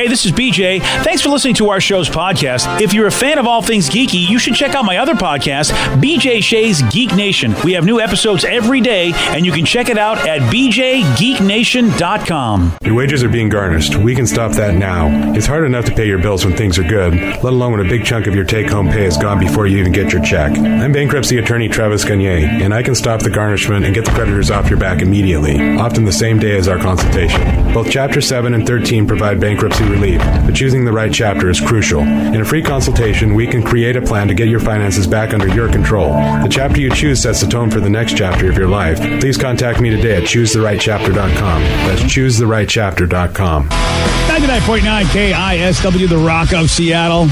Hey, this is BJ. Thanks for listening to our show's podcast. If you're a fan of all things geeky, you should check out my other podcast, BJ Shea's Geek Nation. We have new episodes every day, and you can check it out at bjgeeknation.com. Your wages are being garnished. We can stop that now. It's hard enough to pay your bills when things are good, let alone when a big chunk of your take-home pay is gone before you even get your check. I'm bankruptcy attorney Travis Gagne, and I can stop the garnishment and get the creditors off your back immediately, often the same day as our consultation. Both Chapter 7 and 13 provide bankruptcy relief, but choosing the right chapter is crucial. In a free consultation, we can create a plan to get your finances back under your control. The chapter you choose sets the tone for the next chapter of your life. Please contact me today at choosetherightchapter.com. That's choosetherightchapter.com. 99.9 KISW, the Rock of Seattle,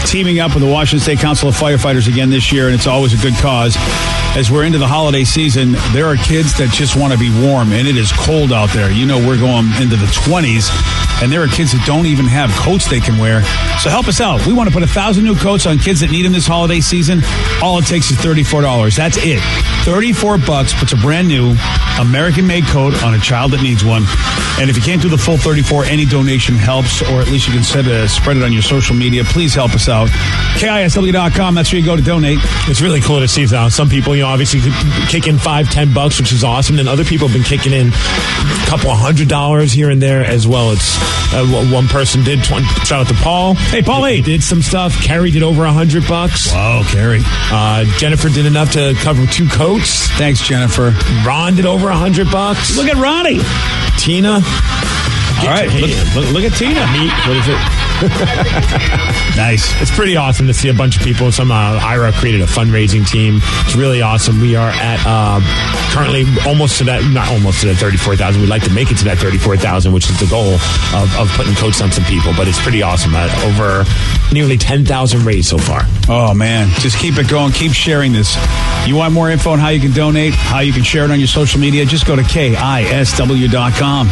teaming up with the Washington State Council of Firefighters again this year, and it's always a good cause. As we're into the holiday season, there are kids that just want to be warm, and it is cold out there. You know, we're going into the 20s, and there are kids that don't even have coats they can wear. So help us out. We want to put 1,000 new coats on kids that need them this holiday season. All it takes is $34. That's it. $34 puts a brand new American-made coat on a child that needs one. And if you can't do the full $34, any donation helps, or at least you can spread it on your social media. Please help us out. KISW.com, that's where you go to donate. It's really cool to see now. Some people, obviously kick in $5-10, which is awesome. And other people have been kicking in a couple $100 here and there as well. It's one person did. Shout out to Paul. Hey, Paul, he did some stuff. Carrie did over $100. Wow, Carrie. Jennifer did enough to cover 2 coats. Thanks, Jennifer. Ron did over $100. Look at Ronnie. Tina. All right, look at Tina. What is it? Nice. It's pretty awesome to see a bunch of people. Ira created a fundraising team. It's really awesome. We are at currently almost to that 34,000. We'd like to make it to that 34,000, which is the goal of putting coats on some people. But it's pretty awesome. Over nearly 10,000 raised so far. Oh, man. Just keep it going. Keep sharing this. You want more info on how you can donate, how you can share it on your social media? Just go to KISW.com.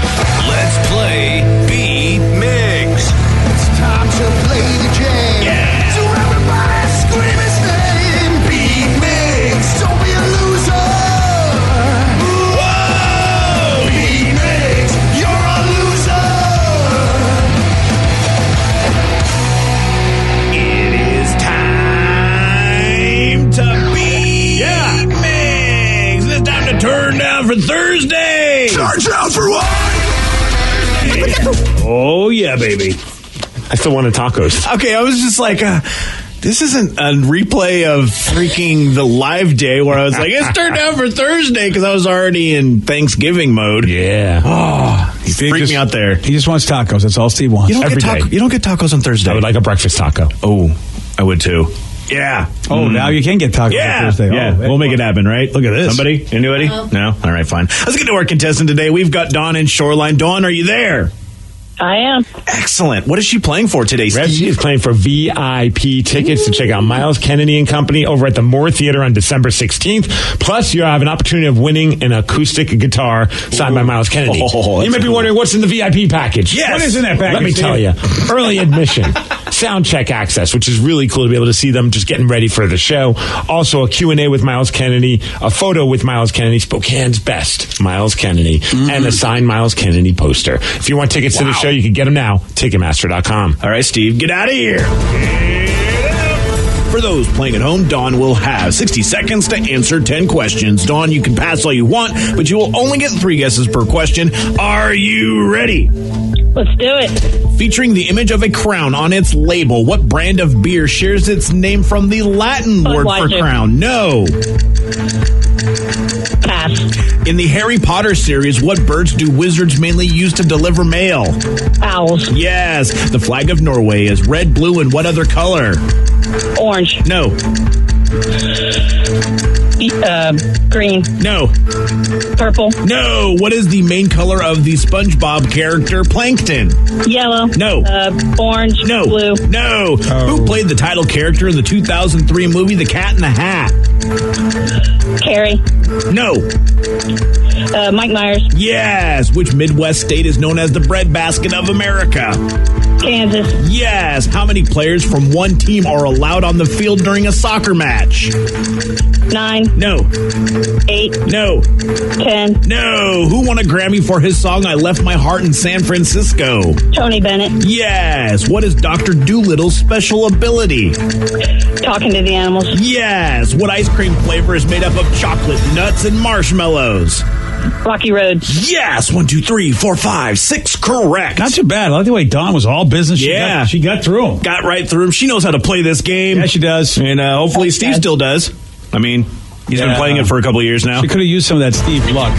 Let's play Beat Mix. It's time to play the game. Yeah. So everybody scream his name. Beat Mix. Don't be a loser. Whoa. Beat Mix. You're a loser. It is time to beat Mix. It's time to turn down for Thursday. Charge out for what? Oh, yeah, baby. I still wanted tacos. Okay, I was just like, this isn't a replay of freaking the live day where I was like, it's turned down for Thursday because I was already in Thanksgiving mode. Yeah. Oh, he freaked me out there. He just wants tacos. That's all Steve wants. You don't get tacos on Thursday. I would like a breakfast taco. Oh, I would too. Yeah. Oh, now you can get tacos on Thursday. Yeah, we'll make it happen, right? Look at this. Somebody? Anybody? No? All right, fine. Let's get to our contestant today. We've got Dawn in Shoreline. Dawn, are you there? I am. Excellent. What is she playing for today, Steve? She is playing for VIP tickets to check out Miles Kennedy and Company over at the Moore Theater on December 16th. Plus, you have an opportunity of winning an acoustic guitar signed by Miles Kennedy. You might be wondering what's in the VIP package. Yes. What is in that package? Let me tell you. Early admission, sound check access, which is really cool to be able to see them just getting ready for the show. Also, a Q&A with Miles Kennedy, a photo with Miles Kennedy, Spokane's best Miles Kennedy, and a signed Miles Kennedy poster. If you want tickets to the show, you can get them now. Ticketmaster.com. All right, Steve, get out of here. For those playing at home, Dawn will have 60 seconds to answer 10 questions. Dawn, you can pass all you want, but you will only get 3 guesses per question. Are you ready? Let's do it. Featuring the image of a crown on its label, what brand of beer shares its name from the Latin word for crown? No. Pass. In the Harry Potter series, what birds do wizards mainly use to deliver mail? Owls. Yes. The flag of Norway is red, blue, and what other color? Orange. No. Green. No. Purple. No. What is the main color of the SpongeBob character Plankton? Yellow. No. Orange. No. Blue. No. Who played the title character in the 2003 movie The Cat in the Hat? Carrie. No. Mike Myers. Yes. Which Midwest state is known as the breadbasket of America? Kansas. Yes. How many players from one team are allowed on the field during a soccer match? 9. No. 8. No. 10. No. Who won a Grammy for his song I Left My Heart in San Francisco? Tony Bennett. Yes. What is Dr. Doolittle's special ability? Talking to the animals. Yes. What ice cream flavor is made up of chocolate, nuts, and marshmallows? Rocky Road. Yes. 1, 2, 3, 4, 5, 6. Correct. Not too bad. I like the way Dawn was all business. Yeah. She got through them. Got right through him. She knows how to play this game. Yeah, she does. And hopefully Steve still does. I mean, he's been playing it for a couple of years now. She could have used some of that Steve luck.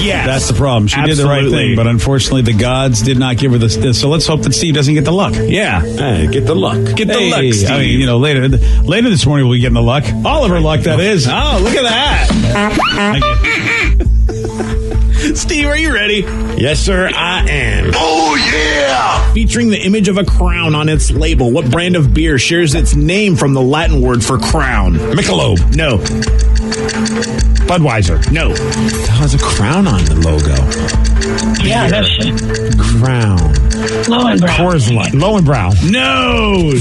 Yes. That's the problem. She did the right thing, but unfortunately the gods did not give her this. So let's hope that Steve doesn't get the luck. Yeah. Hey, get the luck. Get the luck, Steve. I mean, later this morning we'll be getting the luck. All of her luck, that is. Oh, look at that. Steve, are you ready? Yes, sir, I am. Oh, yeah! Featuring the image of a crown on its label, what brand of beer shares its name from the Latin word for crown? Michelob. No. Budweiser. No. Has a crown on the logo. Yeah, no shit. Crown. Lowenbrow. Coors Light. Lowenbrow. No.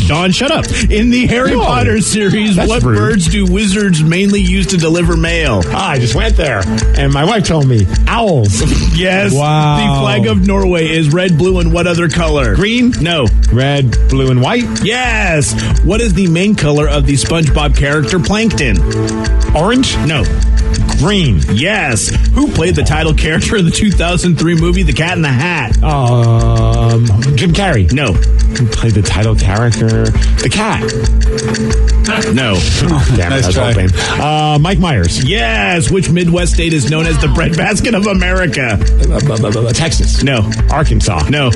Dawn, shut up. In the Harry Potter series, That's what rude. birds do wizards mainly use to deliver mail? I just went there, and my wife told me owls. Yes. Wow. The flag of Norway is red, blue, and what other color? Green. No. Red, blue, and white. Yes. What is the main color of the SpongeBob character Plankton? Orange. No. Green. Yes. Who played the title character in the 2003 movie The Cat in the Hat? Jim Carrey. No. Who played the title character? The cat. No. Damn it, Nice I was try. hoping. Mike Myers. Yes. Which Midwest state is known as the breadbasket of America? Texas. No. Arkansas. No.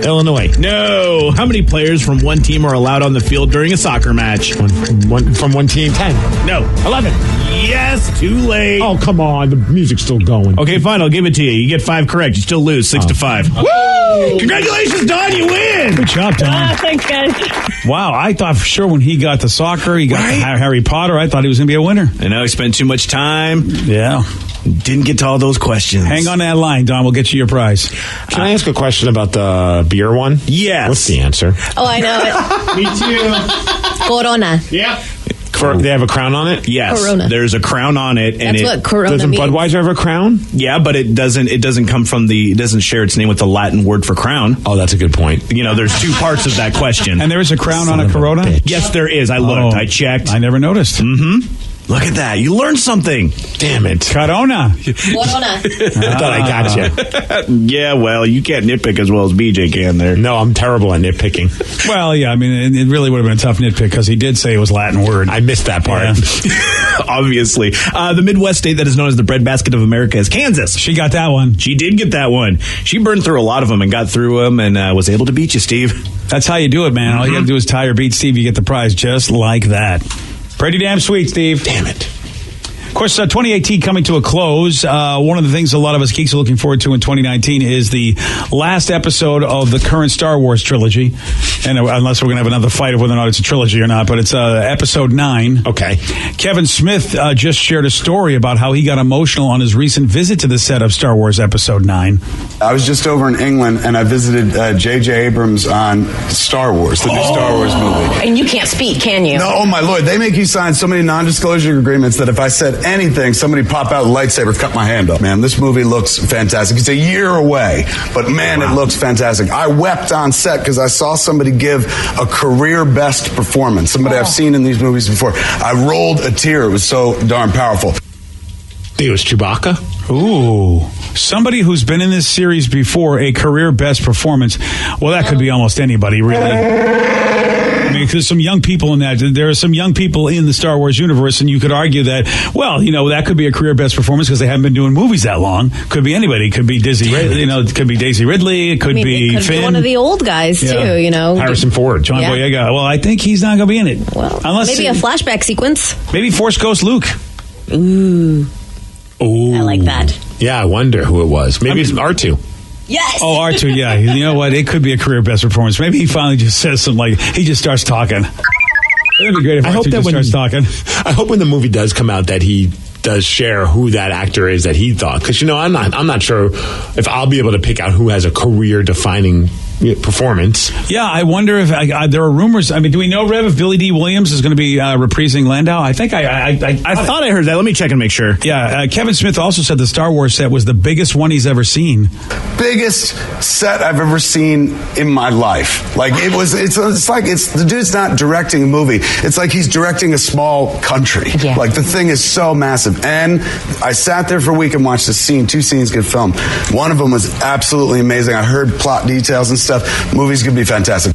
Illinois. No. How many players from one team are allowed on the field during a soccer match? From one team. 10. No. 11. Yes. Too late. Oh, come on. The music's still going. Okay, fine. I'll give it to you. You get 5 correct. You still lose 6-5. Woo! Congratulations, Don. You win. Good job, Dawn. Thanks, guys. Wow, I thought for sure when he got the soccer, he got Right? the Harry Potter, I thought he was going to be a winner. I know I spent too much time. Yeah. Didn't get to all those questions. Hang on that line, Don. We'll get you your prize. Can I ask a question about the beer one? Yes. What's the answer? Oh, I know it. Me too. Corona. Yeah. They have a crown on it? Yes. Corona. There's a crown on it, and That's what Corona Doesn't means. Budweiser have a crown? yeah, but it doesn't come from it doesn't share its name with the Latin word for crown. Oh, that's a good point. You know, there's 2 parts of that question. And there is a crown on Son a of a Corona? bitch. Yes, there is. I looked. I checked. I never noticed. Look at that. You learned something. Damn it. Corona. Corona. I thought I got you. Yeah, well, you can't nitpick as well as BJ can there. No, I'm terrible at nitpicking. Well, yeah, I mean, it really would have been a tough nitpick because he did say it was Latin word. I missed that part. Yeah. Obviously. The Midwest state that is known as the breadbasket of America is Kansas. She got that one. She did get that one. She burned through a lot of them and got through them and was able to beat you, Steve. That's how you do it, man. All you got to do is tie or beat Steve. You get the prize just like that. Pretty damn sweet, Steve. Damn it. Of course, 2018 coming to a close. One of the things a lot of us geeks are looking forward to in 2019 is the last episode of the current Star Wars trilogy. And unless we're going to have another fight of whether or not it's a trilogy or not, but it's episode 9. Okay. Kevin Smith just shared a story about how he got emotional on his recent visit to the set of Star Wars episode 9. I was just over in England and I visited J.J. Abrams on Star Wars, the new Star Wars movie. And you can't speak, can you? No, oh my Lord, they make you sign so many non-disclosure agreements that if I said anything, somebody pop out a lightsaber, cut my hand off. Man, this movie looks fantastic. It's a year away, but man, It looks fantastic. I wept on set because I saw somebody give a career best performance, somebody I've seen in these movies before. I rolled a tear. It was so darn powerful. It was Chewbacca? Ooh. Somebody who's been in this series before, a career best performance. Well, that could be almost anybody, really. I mean, there's some young people in that. There are some young people in the Star Wars universe, and you could argue that, well, that could be a career best performance because they haven't been doing movies that long. Could be anybody. It could be it could be Daisy Ridley. It could be it could Finn. be one of the old guys, too, Harrison Ford. John Yeah. Boyega. Well, I think he's not going to be in it. Well, unless maybe a flashback sequence. Maybe Force Ghost Luke. Ooh. Ooh. I like that. Yeah, I wonder who it was. Maybe it's R2. Yes. Oh, R2, yeah. You know what? It could be a career best performance. Maybe he finally just says something he just starts talking. It'd be great if R2 just starts talking. I hope when the movie does come out that he does share who that actor is that he thought. Because, I'm not sure if I'll be able to pick out who has a career-defining performance. Yeah, I wonder if there are rumors. I mean, do we know, Rev, if Billy D. Williams is going to be reprising Landau? I think I thought I heard that. Let me check and make sure. Yeah, Kevin Smith also said the Star Wars set was the biggest one he's ever seen. Biggest set I've ever seen in my life. Like the dude's not directing a movie. It's like he's directing a small country. Yeah. Like the thing is so massive. And I sat there for a week and watched two scenes get filmed. One of them was absolutely amazing. I heard plot details and stuff. Movie's gonna be fantastic.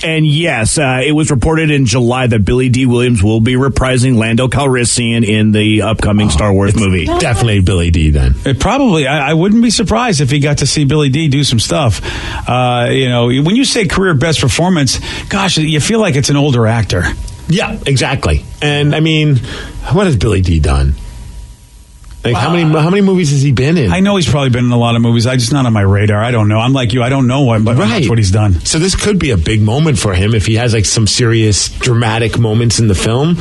And yes, it was reported in July that Billy D. Williams will be reprising Lando Calrissian in the upcoming Star Wars movie. Definitely Billy D. Then It probably. I wouldn't be surprised if he got to see Billy D. do some stuff. When you say career best performance, gosh, you feel like it's an older actor. yeah, exactly. And I mean, what has Billy D. done? Like how many movies has he been in? I know he's probably been in a lot of movies. I just not on my radar. I don't know. I'm like you. I don't know much what he's done. So this could be a big moment for him if he has like some serious dramatic moments in the film.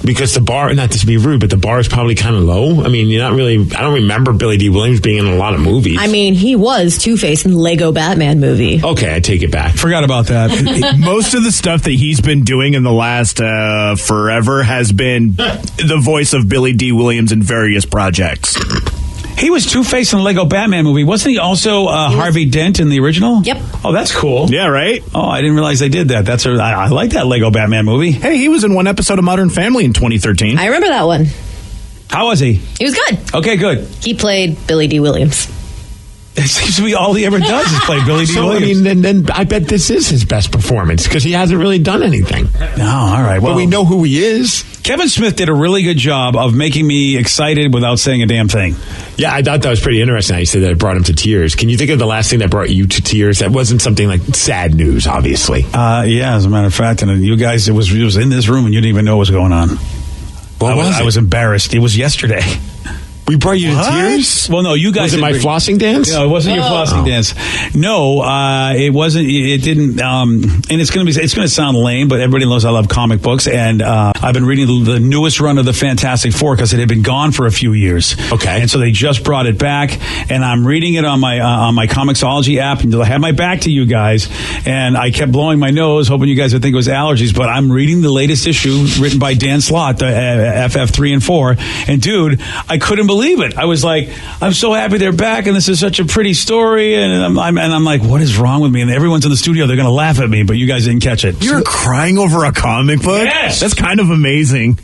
Because the bar, not to be rude, but the bar is probably kind of low. I mean, I don't remember Billy D. Williams being in a lot of movies. I mean, he was Two-Face in the Lego Batman movie. Okay, I take it back. Forgot about that. Most of the stuff that he's been doing in the last forever has been the voice of Billy D. Williams in various projects. He was Two-Face in the Lego Batman movie. Wasn't he also Harvey Dent in the original? Yep. Oh, that's cool. Yeah, right? Oh, I didn't realize they did that. I like that Lego Batman movie. Hey, he was in one episode of Modern Family in 2013. I remember that one. How was he? He was good. Okay, good. He played Billy D. Williams. It seems to be all he ever does is play Billy D. So, Williams. I mean, then I bet this is his best performance because he hasn't really done anything. No, all right. Well, But we know who he is. Kevin Smith did a really good job of making me excited without saying a damn thing. Yeah, I thought that was pretty interesting. You said that it brought him to tears. Can you think of the last thing that brought you to tears? That wasn't something like sad news, obviously. Yeah, as a matter of fact, and you guys, it was in this room and you didn't even know what was going on. I was embarrassed. It was yesterday. We brought you to tears? Well, no, you guys. Was it my flossing dance? No, it wasn't your flossing dance. No, it wasn't. It didn't. And it's going to sound lame, but everybody knows I love comic books, and I've been reading the newest run of the Fantastic Four because it had been gone for a few years. Okay, and so they just brought it back, and I'm reading it on my Comixology app, and I had my back to you guys, and I kept blowing my nose, hoping you guys would think it was allergies, but I'm reading the latest issue written by Dan Slott, the FF 3 and 4, and dude, I couldn't believe it. I was like, I'm so happy they're back, and this is such a pretty story, and I'm like, what is wrong with me? And everyone's in the studio, they're going to laugh at me, but you guys didn't catch it. You're crying over a comic book? Yes! That's kind of amazing.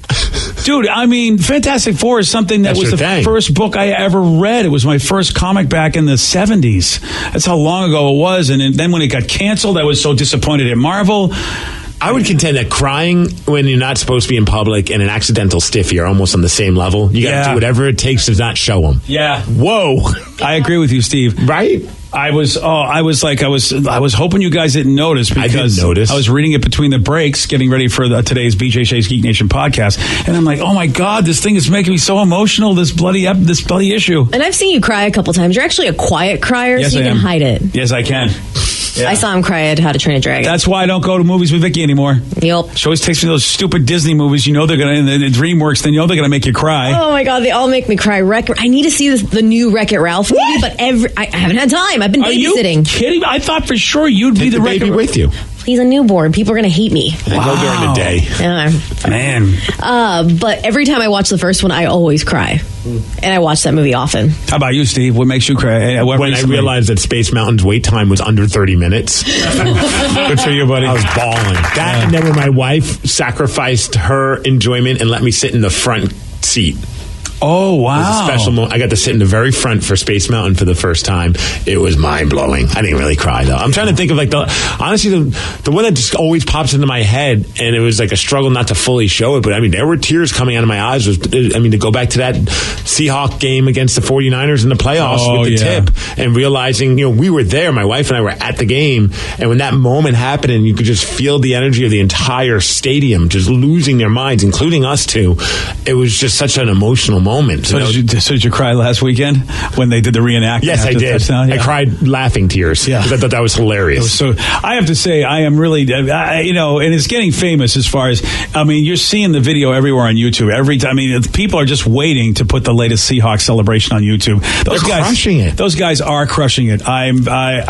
Dude, I mean, Fantastic Four is something that was the first book I ever read. It was my first comic back in the 70s. That's how long ago it was, and then when it got canceled, I was so disappointed at Marvel. I would contend that crying when you're not supposed to be in public and an accidental stiffy are almost on the same level. You got to do whatever it takes to not show them. Yeah. Whoa. I agree with you, Steve. Right? I was hoping you guys didn't notice because I didn't notice. I was reading it between the breaks, getting ready for today's BJ Shea's Geek Nation podcast, and I'm like, oh my god, this thing is making me so emotional. This bloody issue. And I've seen you cry a couple times. You're actually a quiet crier, Yes, so you I can am. hide it. Yes, I can. Yeah. I saw him cry at How to Train a Dragon. That's why I don't go to movies with Vicky anymore. Yep. She always takes me to those stupid Disney movies. You know they're gonna, the DreamWorks. Then you know they're gonna make you cry. Oh my god, they all make me cry. I need to see the new Wreck-It Ralph movie, but I haven't had time. I've been Are babysitting. you kidding me? I thought for sure you'd be the baby with you. He's a newborn. People are going to hate me. And go during the day. Man. But every time I watch the first one, I always cry. And I watch that movie often. How about you, Steve? What makes you cry? When I realized that Space Mountain's wait time was under 30 minutes. Good for you, buddy. I was bawling. That and then when my wife sacrificed her enjoyment and let me sit in the front seat. Oh, wow. It was a special moment. I got to sit in the very front for Space Mountain for the first time. It was mind-blowing. I didn't really cry, though. I'm trying to think of, like, honestly, the one that just always pops into my head, and it was like a struggle not to fully show it, but, I mean, there were tears coming out of my eyes. To go back to that Seahawk game against the 49ers in the playoffs with the tip, and realizing, we were there. My wife and I were at the game, and when that moment happened, and you could just feel the energy of the entire stadium just losing their minds, including us two, it was just such an emotional moment. moment. So did you cry last weekend when they did the reenactment? Yes, I did. Touchdown? Yeah. I cried laughing tears because I thought that was hilarious. So I have to say, I am really, and it's getting famous as far as, you're seeing the video everywhere on YouTube. Every time, people are just waiting to put the latest Seahawks celebration on YouTube. They're crushing it. Those guys are crushing it. I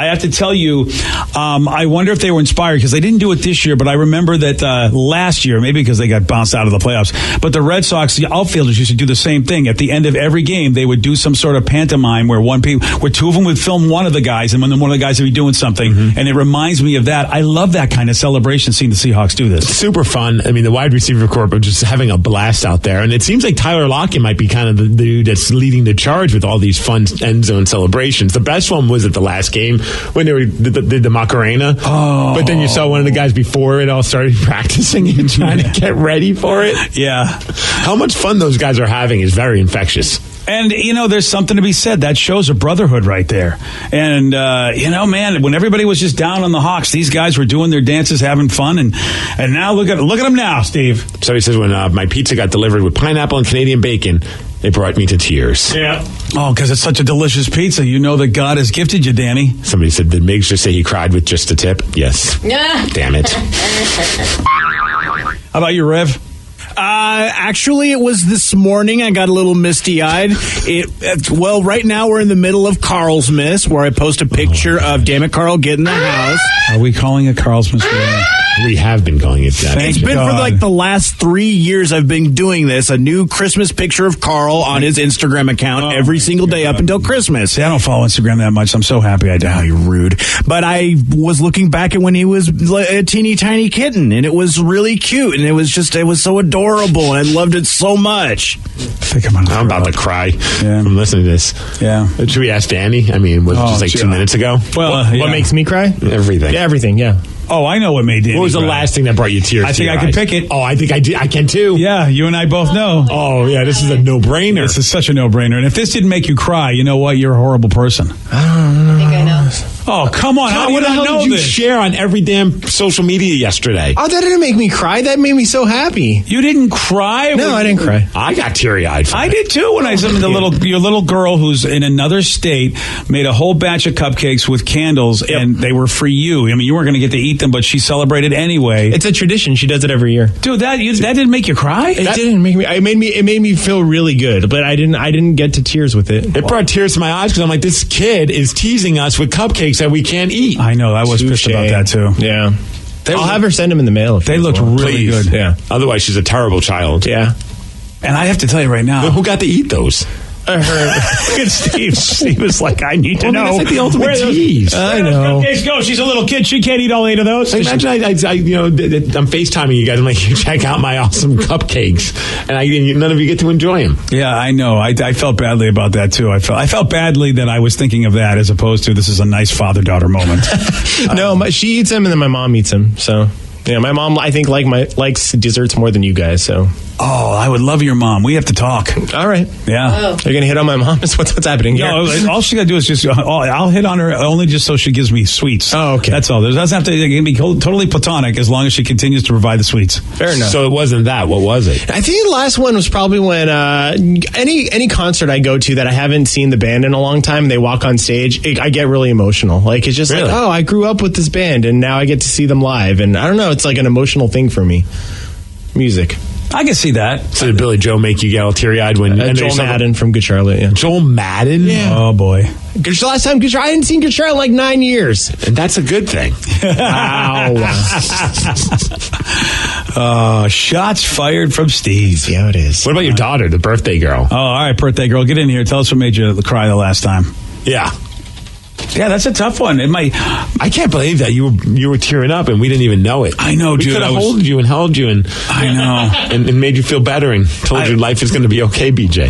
have to tell you, I wonder if they were inspired because they didn't do it this year, but I remember that last year, maybe because they got bounced out of the playoffs, but the Red Sox, the outfielders used to do the same thing. At the end of every game, they would do some sort of pantomime where two of them would film one of the guys, and then one of the guys would be doing something, and it reminds me of that. I love that kind of celebration, seeing the Seahawks do this. Super fun. The wide receiver corps are just having a blast out there, and it seems like Tyler Lockett might be kind of the dude that's leading the charge with all these fun end zone celebrations. The best one was at the last game when they did the Macarena, but then you saw one of the guys before it all started practicing and trying to get ready for it. Yeah. How much fun those guys are having is very infectious. And, there's something to be said. That shows a brotherhood right there. And, man, when everybody was just down on the Hawks, these guys were doing their dances, having fun. And now look at them now, Steve. So he says, when my pizza got delivered with pineapple and Canadian bacon, it brought me to tears. Yeah. Oh, because it's such a delicious pizza. You know that God has gifted you, Danny. Somebody said, did Migs just say he cried with just a tip? Yes. Damn it. How about you, Rev? Actually, it was this morning. I got a little misty-eyed. Right now we're in the middle of Carl's Miss, where I post a picture of Damn It, Carl, Get in the House. Are we calling it Carl's Miss? We have been calling it that. It's been for the last 3 years I've been doing this. A new Christmas picture of Carl on his Instagram account every single day up until Christmas. See, I don't follow Instagram that much. I'm so happy I don't. You're rude. But I was looking back at when he was a teeny tiny kitten, and it was really cute, and it was so adorable, and I loved it so much. I'm about to cry from listening to this. Yeah. Should we ask Danny? Was it just 2 minutes ago? Well, what makes me cry? Everything. Yeah, everything, yeah. Oh, I know what made Danny What was the cry. last thing that brought you tears? I think I can pick it. Oh, I think I can too. Yeah, you and I both know. Oh, yeah, this is a no-brainer. This is such a no-brainer. And if this didn't make you cry, you know what? You're a horrible person. I think I know. Oh, come on. How do you what the not hell know did you this? share on every damn social media yesterday? Oh, that didn't make me cry. That made me so happy. You didn't cry? No, I didn't cry. I got teary-eyed. I did too when I saw your little girl who's in another state made a whole batch of cupcakes with candles, and they were for you. You weren't going to get to eat them, but she celebrated anyway. It's a tradition. She does it every year. Dude, that didn't make you cry? It didn't make me. It made me feel really good, but I didn't get to tears with it. It brought tears to my eyes because I'm like, this kid is teasing us with cupcakes that we can't eat. I know. I was pissed about that too. Yeah. I'll have her send them in the mail. They looked really good. Yeah. Otherwise, she's a terrible child. Yeah. And I have to tell you right now. But who got to eat those? Look at Steve. Steve was like, I need to know. That's like the ultimate tease. I know. Cupcakes go. She's a little kid. She can't eat all 8 of those. Imagine I'm FaceTiming you guys. I'm like, check out my awesome cupcakes, and none of you get to enjoy them. Yeah, I know. I felt badly about that too. I felt badly that I was thinking of that as opposed to this is a nice father-daughter moment. No, she eats them and then my mom eats them. So yeah, my mom I think likes desserts more than you guys. So. Oh, I would love your mom. We have to talk. All right. Yeah. You're going to hit on my mom? What's happening here? No, all she got to do is just, I'll hit on her only just so she gives me sweets. Oh, okay. That's all. It doesn't have to it can be totally platonic as long as she continues to provide the sweets. Fair enough. So it wasn't that. What was it? I think the last one was probably when any concert I go to that I haven't seen the band in a long time, and they walk on stage, I get really emotional. Like, it's just like, oh, I grew up with this band, and now I get to see them live. And I don't know, it's like an emotional thing for me. Music. I can see that. So did Billy Joe make you get all teary-eyed when... Joel Madden from Good Charlotte, yeah. Joel Madden? Yeah. Oh, boy. Last time, I hadn't seen Good Charlotte in like 9 years. And that's a good thing. Wow. Shots fired from Steve. Yeah, it is. What about your daughter, the birthday girl? Oh, all right, birthday girl. Get in here. Tell us what made you cry the last time. Yeah. Yeah, that's a tough one. I can't believe that you were tearing up and we didn't even know it. I know, we dude. could have held you and held you and I know and made you feel better and told you life is going to be okay, BJ.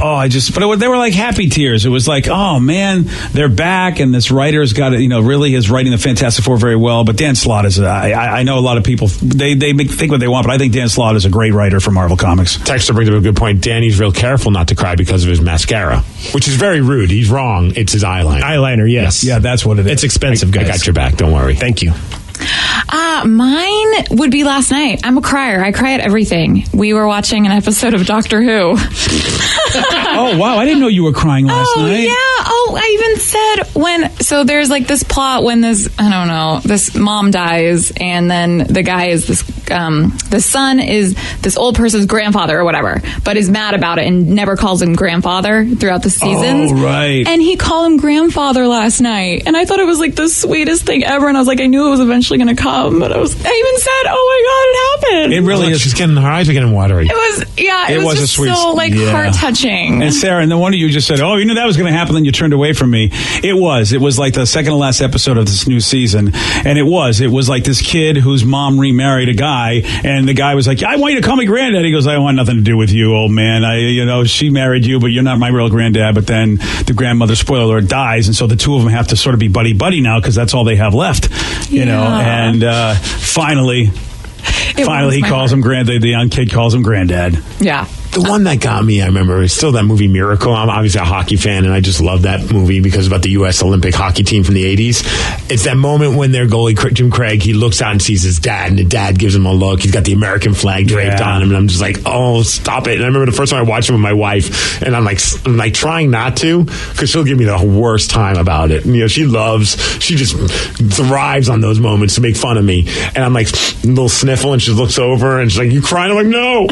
But they were like happy tears. It was like, oh man, they're back, and this writer's got it. Really is writing the Fantastic Four very well. But Dan Slott is. I know a lot of people they think what they want, but I think Dan Slott is a great writer for Marvel Comics. Texter brings up a good point. Danny's real careful not to cry because of his mascara, which is very rude. He's wrong. It's his eyeliner. Eyeliner, yes. Yeah, that's what it is. It's expensive, guys. I got your back. Don't worry. Thank you. Mine would be last night. I'm a crier. I cry at everything. We were watching an episode of Doctor Who. Oh, wow. I didn't know you were crying last night. Yeah. Oh, I even said so there's like this plot when this mom dies, and then the guy is the son is this old person's grandfather or whatever, but is mad about it and never calls him grandfather throughout the seasons. Oh, right. And he called him grandfather last night, and I thought it was like the sweetest thing ever, and I was like, I knew it was eventually going to come, but I even said, oh my God, it happened. It really is. Her eyes are getting watery. It was just a sweet, so heart touching. And Sarah, no wonder you just said, oh, you knew that was going to happen, then you turned away from me. It was like the second to last episode of this new season, and it was like this kid whose mom remarried a guy, and the guy was like, I want you to call me granddad. He goes, I want nothing to do with you, old man. She married you, but you're not my real granddad. But then the grandmother, spoiler alert, dies, and so the two of them have to sort of be buddy now because that's all they have left, and finally he calls him granddad. The young kid calls him granddad. Yeah. The one that got me, I remember, is still that movie Miracle. I'm obviously a hockey fan, and I just love that movie because it's about the U.S. Olympic hockey team from the 80s. It's that moment when their goalie, Jim Craig, he looks out and sees his dad, and the dad gives him a look. He's got the American flag draped on him, and I'm just like, oh, stop it. And I remember the first time I watched it with my wife, and I'm like trying not to because she'll give me the worst time about it. And, she just thrives on those moments to make fun of me. And I'm like, a little sniffle, and she looks over, and she's like, you crying? I'm like, no,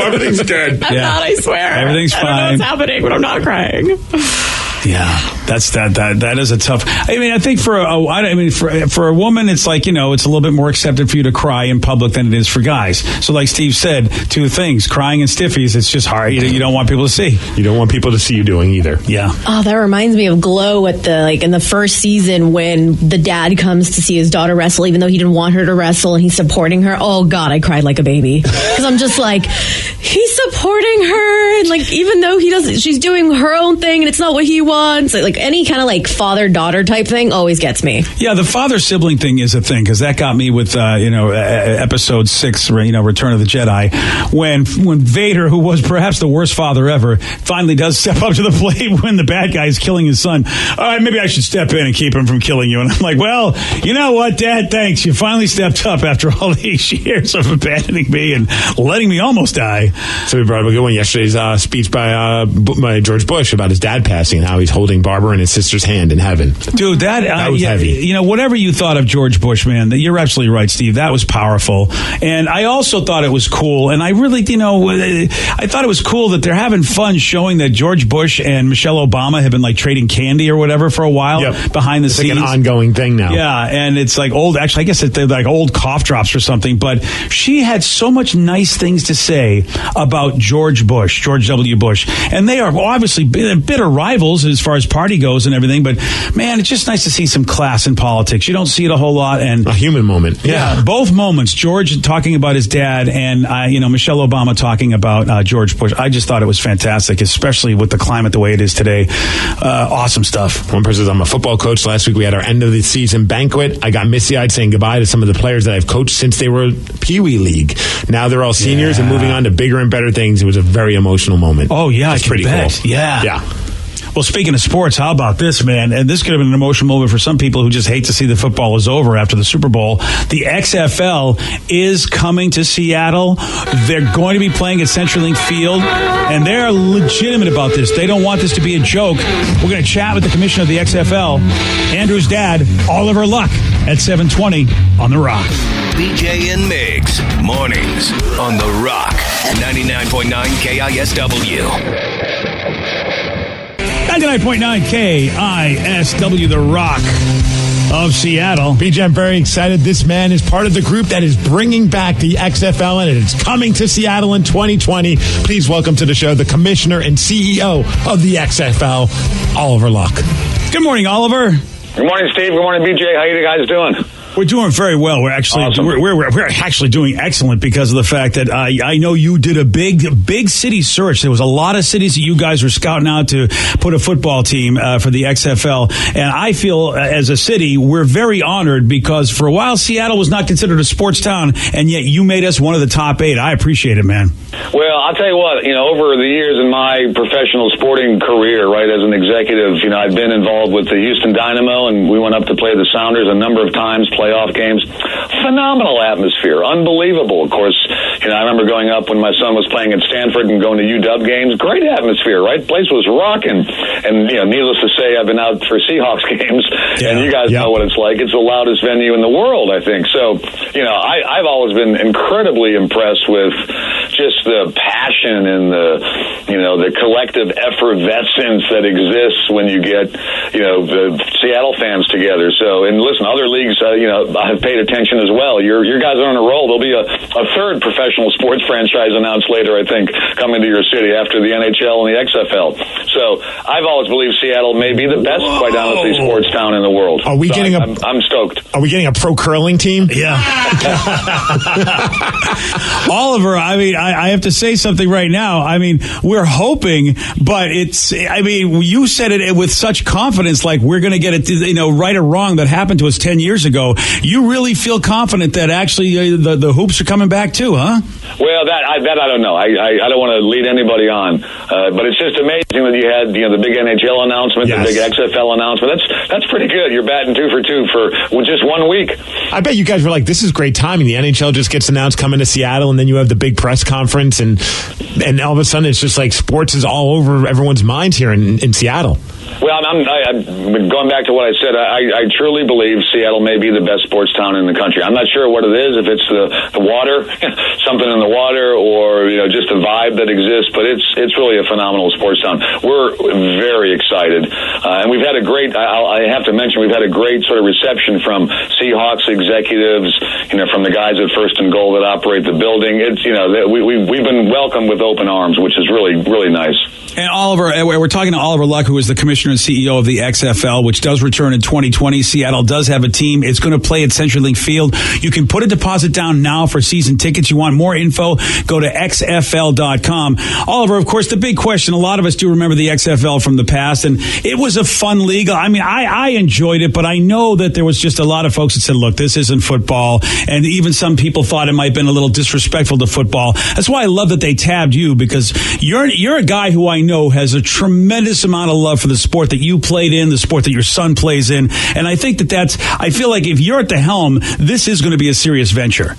everything's dead. I'm not, I swear. Everything's fine. I don't know what's happening, but I'm not crying. Yeah, that is a tough. I mean, I think for a woman, it's like it's a little bit more accepted for you to cry in public than it is for guys. So, like Steve said, two things: crying and stiffies. It's just hard. You don't want people to see. You don't want people to see you doing either. Yeah. Oh, that reminds me of Glow at in the first season when the dad comes to see his daughter wrestle, even though he didn't want her to wrestle, and he's supporting her. Oh God, I cried like a baby because I'm just like, he's supporting her, and even though she's doing her own thing, and it's not what he wants. Like any kind of father-daughter type thing always gets me. Yeah, the father-sibling thing is a thing because that got me with episode 6, Return of the Jedi, when Vader, who was perhaps the worst father ever, finally does step up to the plate when the bad guy is killing his son. All right, maybe I should step in and keep him from killing you. And I'm like, well, you know what, Dad? Thanks. You finally stepped up after all these years of abandoning me and letting me almost die. So we brought up a good one yesterday's speech by George Bush about his dad passing and how he's holding Barbara and his sister's hand in heaven. Dude, that was heavy. Whatever you thought of George Bush, man, you're absolutely right, Steve. That was powerful. And I also thought it was cool. And I really, I thought it was cool that they're having fun showing that George Bush and Michelle Obama have been trading candy or whatever for a while behind the scenes. It's like an ongoing thing now. Yeah. And it's like old, actually, I guess they're like old cough drops or something. But she had so much nice things to say about George W. Bush. And they are obviously bitter rivals as far as party goes and everything, but man, it's just nice to see some class in politics. You don't see it a whole lot. And a human moment. Yeah, both moments. George talking about his dad and Michelle Obama talking about George Bush. I just thought it was fantastic, especially with the climate the way it is today. Awesome stuff. One person says, I'm a football coach. Last week we had our end of the season banquet. I got misty-eyed saying goodbye to some of the players that I've coached since they were Pee Wee League. Now they're all seniors and moving on to bigger and better things. It was a very emotional moment. Oh yeah, it's pretty cool. Yeah. Well, speaking of sports, how about this, man? And this could have been an emotional moment for some people who just hate to see the football is over after the Super Bowl. The XFL is coming to Seattle. They're going to be playing at CenturyLink Field, and they're legitimate about this. They don't want this to be a joke. We're going to chat with the commissioner of the XFL, Andrew's dad, Oliver Luck, at 7:20 on The Rock. BJ and Migs, mornings on The Rock, 99.9 KISW. 99.9 KISW, The Rock of Seattle. BJ, I'm very excited. This man is part of the group that is bringing back the XFL, and it's coming to Seattle in 2020. Please welcome to the show the commissioner and CEO of the XFL, Oliver Luck. Good morning, Oliver. Good morning, Steve. Good morning, BJ. How you guys doing? We're doing very well. We're actually awesome. we're actually doing excellent because of the fact that I know you did a big city search. There was a lot of cities that you guys were scouting out to put a football team for the XFL, and I feel as a city we're very honored because for a while Seattle was not considered a sports town, and yet you made us one of the top 8. I appreciate it, man. Well, I'll tell you what. Over the years in my professional sporting career, right, as an executive, I've been involved with the Houston Dynamo, and we went up to play the Sounders a number of times. playoff games. Phenomenal atmosphere, unbelievable. Of course, I remember going up when my son was playing at Stanford and going to UW games. Great atmosphere, right? Place was rocking. And, needless to say, I've been out for Seahawks games, and you guys know what it's like. It's the loudest venue in the world, I think. So, I've always been incredibly impressed with just the passion and the collective effervescence that exists when you get, the Seattle fans together. So, and listen, other leagues, I've paid attention as well. Your guys are on a roll. There'll be a third professional sports franchise announced later, I think, coming to your city after the NHL and the XFL. So I've always believed Seattle may be the best, quite honestly, sports town in the world. Are we getting I'm stoked. Are we getting a pro curling team? Yeah. Oliver, I have to say something right now. We're hoping, but you said it with such confidence, like we're going to get it, right or wrong that happened to us 10 years ago. You really feel confident that actually the hoops are coming back too, huh? Well, that I don't know. I don't want to lead anybody on, but it's just amazing that you had the big NHL announcement, the big XFL announcement. That's pretty good. You're batting 2 for 2 for just 1 week. I bet you guys were like, this is great timing. The NHL just gets announced coming to Seattle, and then you have the big press conference, and all of a sudden it's just like sports is all over everyone's minds here in Seattle. Well, I'm going back to what I said. I truly believe Seattle may be the best sports town in the country. I'm not sure what it is, if it's the water, something in the water, or just the vibe that exists. But it's really a phenomenal sports town. We're very excited, and we've had a great. I have to mention we've had a great sort of reception from Seahawks executives, from the guys at First and Goal that operate the building. It's we've been welcomed with open arms, which is really, really nice. And Oliver, we're talking to Oliver Luck, who is the commissioner and CEO of the XFL, which does return in 2020. Seattle does have a team. It's going to play at CenturyLink Field. You can put a deposit down now for season tickets. You want more info, go to xfl.com. Oliver, of course, the big question, a lot of us do remember the XFL from the past, and it was a fun league. I enjoyed it, but I know that there was just a lot of folks that said, look, this isn't football, and even some people thought it might have been a little disrespectful to football. That's why I love that they tabbed you, because you're a guy who I know has a tremendous amount of love for the sport that you played in, the sport that your son plays in. And I think I feel like if you're at the helm, this is going to be a serious venture.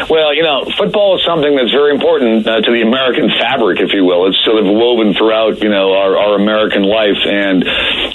Well, football is something that's very important to the American fabric, if you will. It's sort of woven throughout, our American life. And,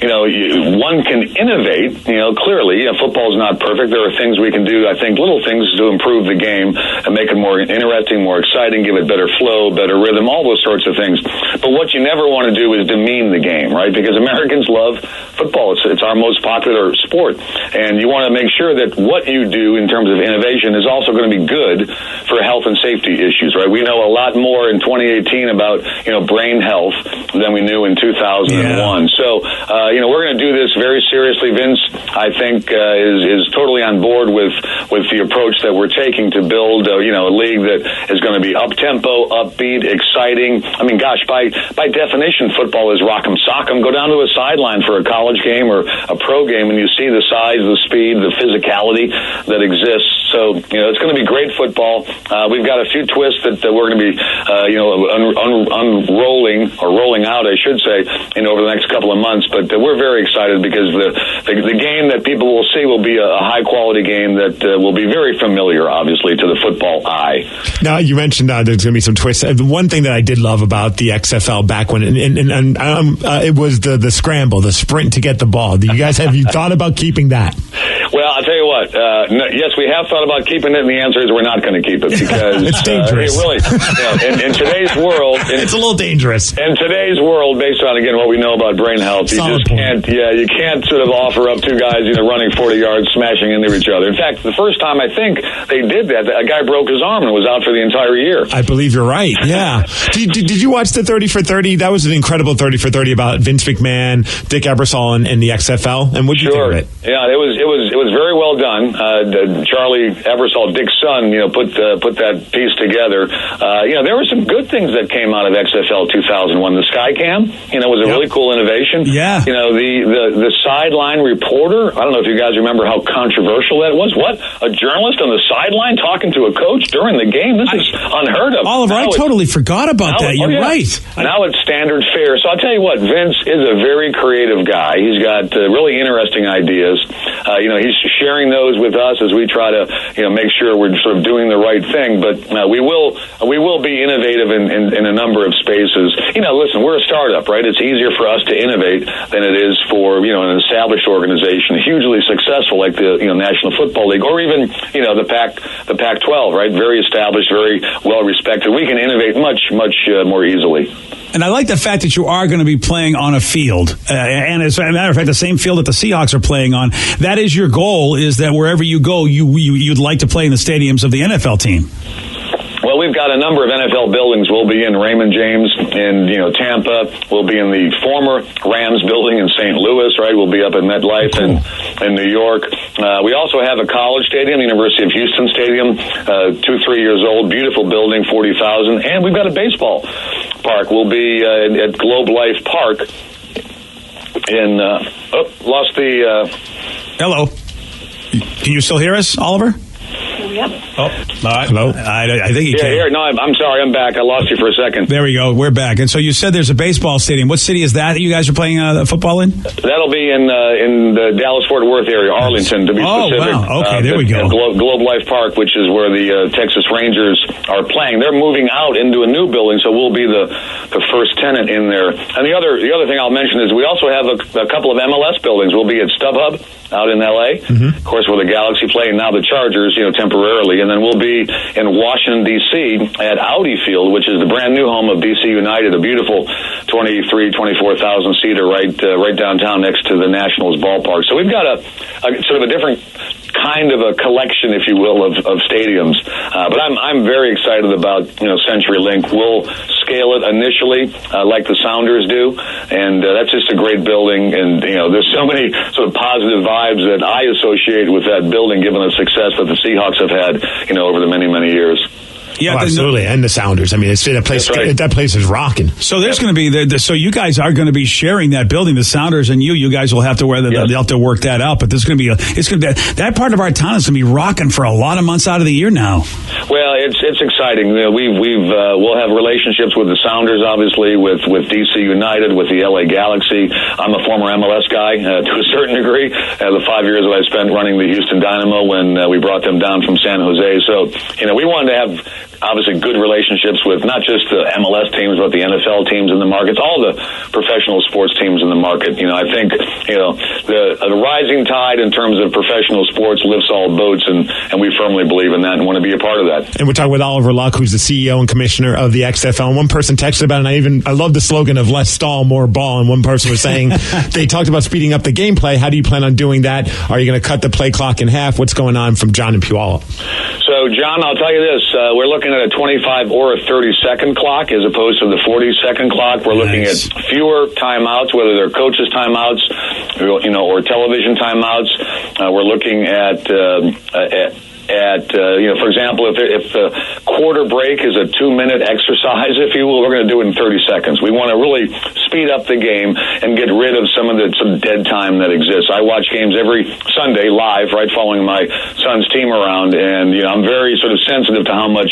one can innovate, clearly. Football is not perfect. There are things we can do, I think, little things to improve the game and make it more interesting, more exciting, give it better flow, better rhythm, all those sorts of things. But what you never want to do is demean the game, right? Because Americans love football. It's our most popular sport. And you want to make sure that what you do in terms of innovation is also going to be good for health and safety issues, right? We know a lot more in 2018 about, brain health than we knew in 2001. Yeah. So, we're going to do this very seriously. Vince, I think, is totally on board with the approach that we're taking to build, a league that is going to be up-tempo, upbeat, exciting. By definition, football is rock'em sock'em. Go down to a sideline for a college game or a pro game, and you see the size, the speed, the physicality that exists. So, it's going to be great football. We've got a few twists that we're going to be, unrolling or rolling out, I should say, over the next couple of months. But we're very excited because the game that people will see will be a high quality game that will be very familiar, obviously, to the football eye. Now, you mentioned there's going to be some twists. One thing that I did love about the XFL back when, it was the scramble, the sprint to get the ball. Have you thought about keeping that? Well, I'll tell you what. Yes, we have thought about keeping it, and the answer is we're not going to keep it because it's dangerous. In today's world, it's a little dangerous. In today's world, based on again what we know about brain health, you can't sort of offer up two guys running 40 yards, smashing into each other. In fact, the first time I think they did that, a guy broke his arm and was out for the entire year. I believe you're right. Yeah. Did you watch the 30 for 30? That was an incredible 30 for 30 about Vince McMahon, Dick Ebersol, and the XFL. And what did you think of it? Yeah, it was very well done. Charlie Ebersol, Dick's son, put that piece together. There were some good things that came out of XFL 2001. The Skycam, was a really cool innovation. Yeah. The sideline reporter. I don't know if you guys remember how controversial that was. What? A journalist on the sideline talking to a coach during the game? This is unheard of. Oliver, I totally forgot about that. You're right. Now it's standard fare. So I'll tell you what, Vince is a very creative guy. He's got really interesting ideas. he's sharing those with us as we try to, make sure we're sort of doing the right thing. But we will be innovative in a number of spaces. Listen, we're a startup, right? It's easier for us to innovate than it is for, an established organization, hugely successful like the, National Football League, or even, the Pac-12, right? Very established, very well respected. We can innovate much more easily. And I like the fact that you are going to be playing on a field. And as a matter of fact, the same field that the Seahawks are playing on. That is your goal, is that wherever you go, you'd like to play in the stadiums of the NFL team. Well, we've got a number of NFL buildings. We'll be in Raymond James in, Tampa. We'll be in the former Rams building in St. Louis, right? We'll be up at MetLife in New York. We also have a college stadium, University of Houston Stadium, 2-3 years old, beautiful building, 40,000. And we've got a baseball park. We'll be at Globe Life Park in, Hello. Can you still hear us, Oliver? Yep. Oh, all right. Hello. I think he can. Here. No, I'm sorry. I'm back. I lost you for a second. There we go. We're back. And so you said there's a baseball stadium. What city is that you guys are playing football in? That'll be in the Dallas-Fort Worth area, Arlington, to be specific. Oh, wow. Okay, there we go. Globe Life Park, which is where the Texas Rangers are playing. They're moving out into a new building, so we'll be the first tenant in there. And the other thing I'll mention is we also have a couple of MLS buildings. We'll be at StubHub out in L.A., of course, where the Galaxy play, and now the Chargers, temporarily. And then we'll be in Washington, D.C. at Audi Field, which is the brand new home of D.C. United, a beautiful 24,000 seater right downtown next to the Nationals ballpark. So we've got a sort of a different kind of a collection, if you will, of stadiums. But I'm very excited about, CenturyLink. We'll scale it initially like the Sounders do, and that's just a great building. And, there's so many sort of positive vibes that I associate with that building, given the success that the Seahawks have had, over the many, many years. Yeah, absolutely, and the Sounders. I mean, it's that place. Right. That place is rocking. So there's going to be so you guys are going to be sharing that building. The Sounders and you guys will have to they'll have to work that out. But there's going to be that part of our town is going to be rocking for a lot of months out of the year now. Well, it's exciting. We'll have relationships with the Sounders, obviously, with DC United, with the LA Galaxy. I'm a former MLS guy to a certain degree. The 5 years that I spent running the Houston Dynamo when we brought them down from San Jose. So we wanted to have obviously good relationships with not just the MLS teams, but the NFL teams in the markets, all the professional sports teams in the market. I think, the rising tide in terms of professional sports lifts all boats, and we firmly believe in that and want to be a part of that. And we're talking with Oliver Luck, who's the CEO and commissioner of the XFL. And one person texted about it, and I love the slogan of less stall, more ball. And one person was saying, they talked about speeding up the gameplay. How do you plan on doing that? Are you going to cut the play clock in half? What's going on from John and Puyallup? So, John, I'll tell you this. We're looking at a 25 or a 30-second clock as opposed to the 40-second clock. We're looking at fewer timeouts, whether they're coaches' timeouts, or television timeouts. We're looking at for example, if the quarter break is a 2-minute exercise, if you will, we're going to do it in 30 seconds. We want to really speed up the game and get rid of some dead time that exists. I watch games every Sunday live, right, following my son's team around, and I'm very sort of sensitive to how much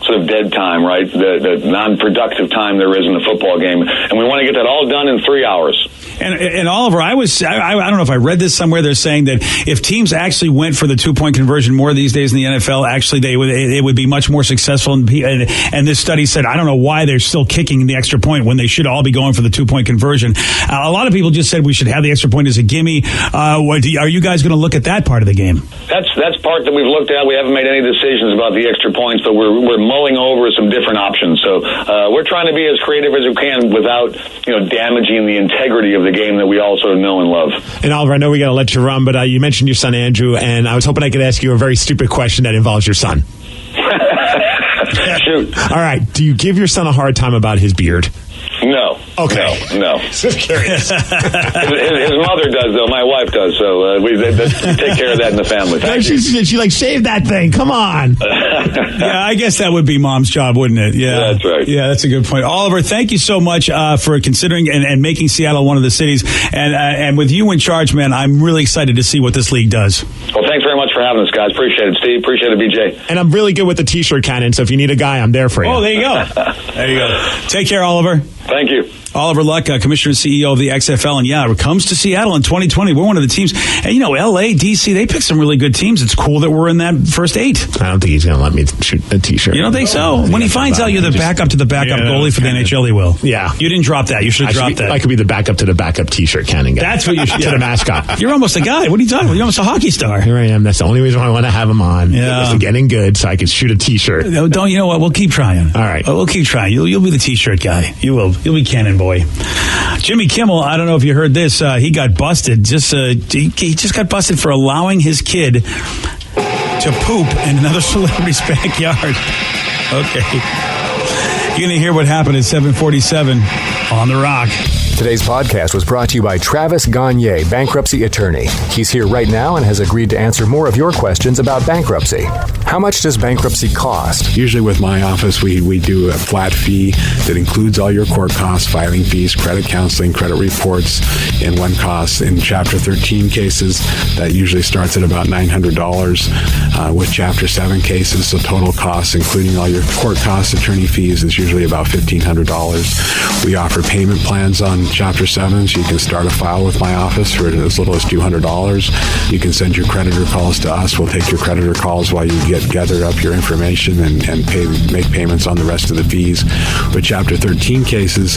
sort of dead time, right, the non-productive time there is in the football game, and we want to get that all done in 3 hours. And Oliver, I don't know if I read this somewhere. They're saying that if teams actually went for the 2-point conversion more these days in the NFL, actually it would be much more successful. And this study said, I don't know why they're still kicking the extra point when they should all be going for the 2-point conversion. A lot of people just said we should have the extra point as a gimme. Are you guys going to look at that part of the game? That's part that we've looked at. We haven't made any decisions about the extra points, but we're mulling over some different options. So we're trying to be as creative as we can without damaging the integrity of the game that we all sort of know and love. And Oliver, I know we got to let you run, but you mentioned your son Andrew, and I was hoping I could ask you a very stupid question that involves your son. Shoot. All right. Do you give your son a hard time about his beard? No. Okay. No. Just curious. His mother does, though. My wife does. So we take care of that in the family. She like, shave that thing. Come on. Yeah, I guess that would be mom's job, wouldn't it? Yeah, that's right. Yeah, that's a good point. Oliver, thank you so much for considering and making Seattle one of the cities. And with you in charge, man, I'm really excited to see what this league does. Well, thanks very much for having us, guys. Appreciate it, Steve. Appreciate it, BJ. And I'm really good with the T-shirt cannon, so if you need a guy, I'm there for you. Oh, there you go. There you go. Take care, Oliver. Thank you. Oliver Luck, Commissioner and CEO of the XFL, and it comes to Seattle in 2020. We're one of the teams. And, LA, DC, they picked some really good teams. It's cool that we're in that first 8. I don't think he's going to let me shoot a T-shirt. You don't think so? When he finds out you're the backup to the backup goalie for the NHL, he will. Yeah. You didn't drop that. You should have dropped that. I could be the backup to the backup T-shirt cannon guy. That's what you should to the mascot. You're almost a guy. What are you talking about? You're almost a hockey star. Here I am. That's the only reason why I want to have him on. Yeah. Is to get in good so I could shoot a T-shirt. Don't you know what? We'll keep trying. All right. We'll keep trying. You'll be the T-shirt guy. You will. You'll be Cannon Boy. Jimmy Kimmel, I don't know if you heard this. He got busted. He just got busted for allowing his kid to poop in another celebrity's backyard. Okay. You're going to hear what happened at 7:47 on The Rock. Today's podcast was brought to you by Travis Gagne, bankruptcy attorney. He's here right now and has agreed to answer more of your questions about bankruptcy. How much does bankruptcy cost? Usually with my office, we do a flat fee that includes all your court costs, filing fees, credit counseling, credit reports, and one cost. In Chapter 13 cases, that usually starts at about $900. With Chapter 7 cases, the total cost, including all your court costs, attorney fees, is usually about $1,500. We offer payment plans on Chapter 7, so you can start a file with my office for as little as $200. You can send your creditor calls to us. We'll take your creditor calls while you gather up your information and make payments on the rest of the fees. With Chapter 13 cases,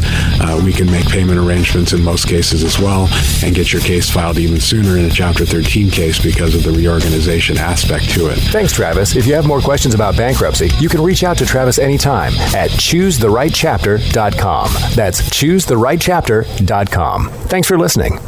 we can make payment arrangements in most cases as well and get your case filed even sooner in a Chapter 13 case because of the reorganization aspect to it. Thanks, Travis. If you have more questions about bankruptcy, you can reach out to Travis anytime at choosetherightchapter.com. That's choosetherightchapter.com. Thanks for listening.